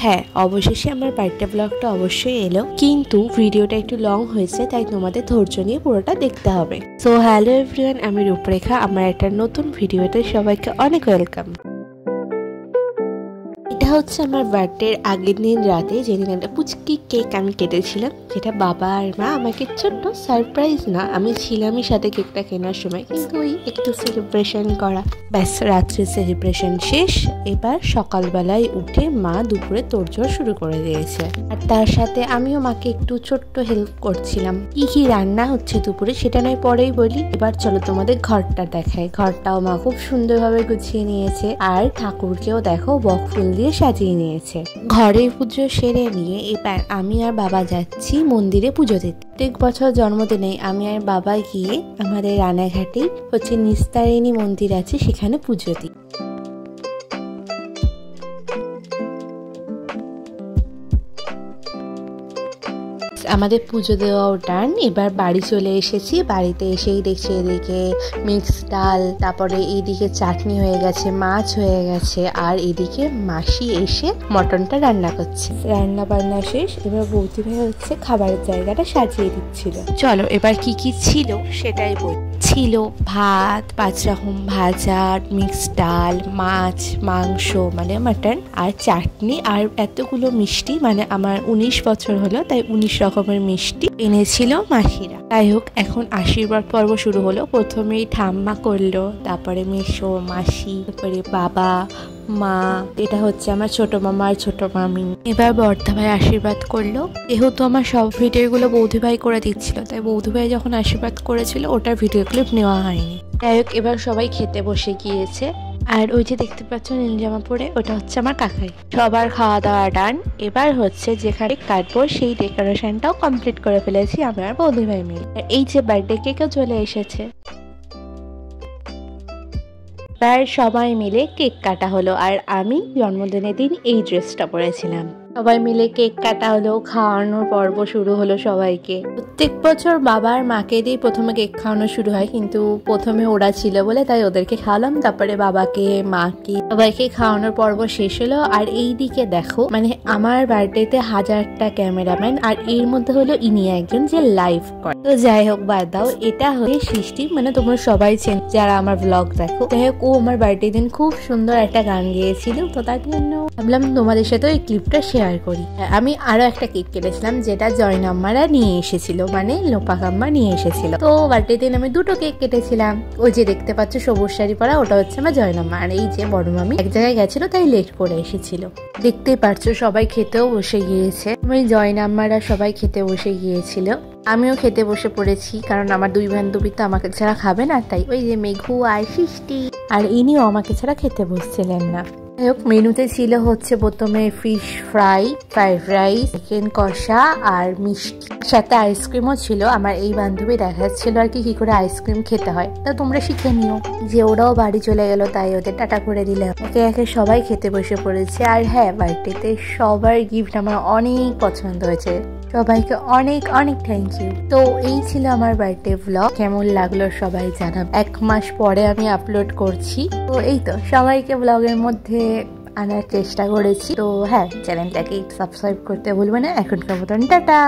হ্যাঁ, অবশেষে আমার বার্থডে ব্লগটা অবশ্যই এলো, কিন্তু ভিডিওটা একটু লং হয়েছে, তাই তোমাদের ধৈর্য নিয়ে পুরোটা দেখতে হবে। সো হ্যালো এভরিওয়ান, আমি রূপরেখা। আমার একটা নতুন ভিডিওতে সবাইকে অনেক ওয়েলকাম। এটা হচ্ছে আমার বার্থডের আগের দিন রাতে, যেদিন একটা পুচকি কেক আমি কেটেছিলাম, যেটা বাবা আর মা আমাকে ছোট্ট সারপ্রাইজ না, আমি ছিলামই সাথে কেকটা কেনার সময়, কিন্তু ওই একটু সেলিব্রেশন করা। ব্যাস, রাত্রে সেলিব্রেশন শেষ। এবার সকালবেলায় উঠে মা দুপুরে তোড়জোড় শুরু করে দিয়েছে, আর তার সাথে আমিও মাকে একটু ছোট্ট হেল্প করছিলাম। কি কি রান্না হচ্ছে দুপুরে সেটা নয় পরেই বলি, এবার চলো তোমাদের ঘরটা দেখাই। ঘরটাও মা খুব সুন্দরভাবে গুছিয়ে নিয়েছে, আর ঠাকুরকেও দেখো বকফুল দিয়ে সাজিয়ে নিয়েছে। ঘরে পুজো সেরে নিয়ে এবার আমি আর বাবা যাচ্ছি মন্দিরে পুজো দিতে। প্রত্যেক বছর জন্মদিনে আমি আর বাবা গিয়ে আমাদের রানাঘাটে হচ্ছে নিস্তারিণী মন্দির আছে, সেখানে পুজো দিই। আমাদের পুজো দেওয়াও ডান। এবার বাড়ি চলে এসেছি। বাড়িতে এসেই দেখছি এদিকে মিক্স ডাল, তারপরে এইদিকে চাটনি হয়ে গেছে, মাছ হয়ে গেছে, আর এদিকে মাসি এসে মটনটা রান্না করছে। রান্না বান্না শেষ, এবার বৌদি ভাই হচ্ছে খাবারের জায়গাটা সাজিয়ে দিচ্ছিল। চলো এবার কি কি ছিল সেটাই বল। ছিল ভাত, 5 রকম ভাজা, মিক্স ডাল, মাছ, মাংস মানে মাটন, আর চাটনি, আর এতগুলো মিষ্টি। মানে আমার 19 বছর হলো, তাই 19 রকমের মিষ্টি এনেছিল মাসিরা। যাই হোক, এখন আশীর্বাদ পর্ব শুরু হলো। প্রথমেই ঠাম্মা করলো, তারপরে মেসো, মাসি, তারপরে বাবা, মা, এটা হচ্ছে আমার ছোট মামা আর ছোট মামি। এবার বর্ধা ভাই আশীর্বাদ করলো। যেহেতু আমার সব ভিডিওগুলো বৌদি ভাই করে দিচ্ছিল, তাই বৌদি ভাই যখন আশীর্বাদ করেছিল ওটার ভিডিও ক্লিপ নেওয়া হয়নি। যাই হোক, এবার সবাই খেতে বসে গিয়েছে। আর ওই যে দেখতে পাচ্ছ নীল জামা পরে, ওটা হচ্ছে আমার কাকাই। সবার খাওয়া দাওয়া ডান। এবার হচ্ছে যেখানে কাটবো সেই ডেকোরেশনটাও কমপ্লিট করে ফেলেছি আমি আর বৌদি ভাই মিলে। আর এই যে বার্থডে কেকও চলে এসেছে। প্রায় সবাই মিলে কেক কাটা হলো, আর আমি জন্মদিনের দিন এই ড্রেসটা পরেছিলাম। সবাই মিলে কেক কাটা হলো, খাওয়ানোর পর্ব শুরু হলো সবাইকে। প্রত্যেক বছর বাবার মাকে দিয়ে প্রথমে কেক খাওয়ানো শুরু হয়, কিন্তু প্রথমে ওরা ছিল বলে তাই ওদেরকে খাওয়ালাম, তারপরে বাবাকে, মাকে, সবাইকে খাওয়ানোর পর্ব শেষ হলো। আর এই দিকে দেখো, মানে আমার বার্থডেতে 1000টা ক্যামেরাম্যান, আর এর মধ্যে হলো ইনি একজন যে লাইভ করে। তো যাই হোক, বাদ দাও, এটা হয়ে সৃষ্টি, মানে তোমরা সবাই চেন যারা আমার ব্লগ দেখো। যাই হোক, ও আমার বার্থডে দিন খুব সুন্দর একটা গান গেয়েছিল, তো তার জন্য ভাবলাম তোমাদের সাথে ওই ক্লিপটা শেয়ার করি। আমি আরো একটা কেক কেটেছিলাম, যেটা জয়নাম্মারা নিয়ে এসেছিল, মানে লোপা কাম্মা নিয়ে এসেছিল। তো বার্থডে দিন আমি 2টো কেক কেটেছিলাম। ওই যে দেখতে পাচ্ছ সবুজ শাড়ি পরা, ওটা হচ্ছে আমার জয়নাম্মা। আর এই যে বড় মামি এক জায়গায় গেছিল, তাই লেট করে এসেছিল। দেখতেই পারছো সবাই খেতেও বসে গিয়েছে। ওই জয়নাম্মারা সবাই খেতে বসে গিয়েছিল, আমিও খেতে বসে পড়েছি, কারণ আমার 2 বান্ধবী তো আমাকে ছাড়া খাবে না, তাই ওই যে মেঘু আর সৃষ্টি আর ইনিও আমাকে ছাড়া খেতে বসছিলেন না। যাই হোক, মেনুতে ছিল হচ্ছে প্রথমে fish fry, fried rice, chicken কষা আর মিষ্টি, সাথে আইসক্রিমও ছিল। আমার এই বান্ধবী দেখাচ্ছিল আর কি করে আইসক্রিম খেতে হয়, তা তোমরা শিখে নিও। যে ওরাও বাড়ি চলে গেল, তাই ওদের টাটা করে দিলে। একে একে সবাই খেতে বসে পড়েছে। আর হ্যাঁ, বার্থডেতে সবার গিফট আমার অনেক পছন্দ হয়েছে। সবাইকে অনেক অনেক থ্যাংক ইউ। তো এই ছিল আমার বার্থডে ব্লগ। কেমন লাগলো সবাই জানাবে। 1 মাস পরে আমি আপলোড করছি। তো এই তো, সবাইকে ব্লগের মধ্যে আনার চেষ্টা করেছি। তো হ্যাঁ, চ্যানেলটাকে সাবস্ক্রাইব করতে ভুলবে না। এখনকার মতন টাটা।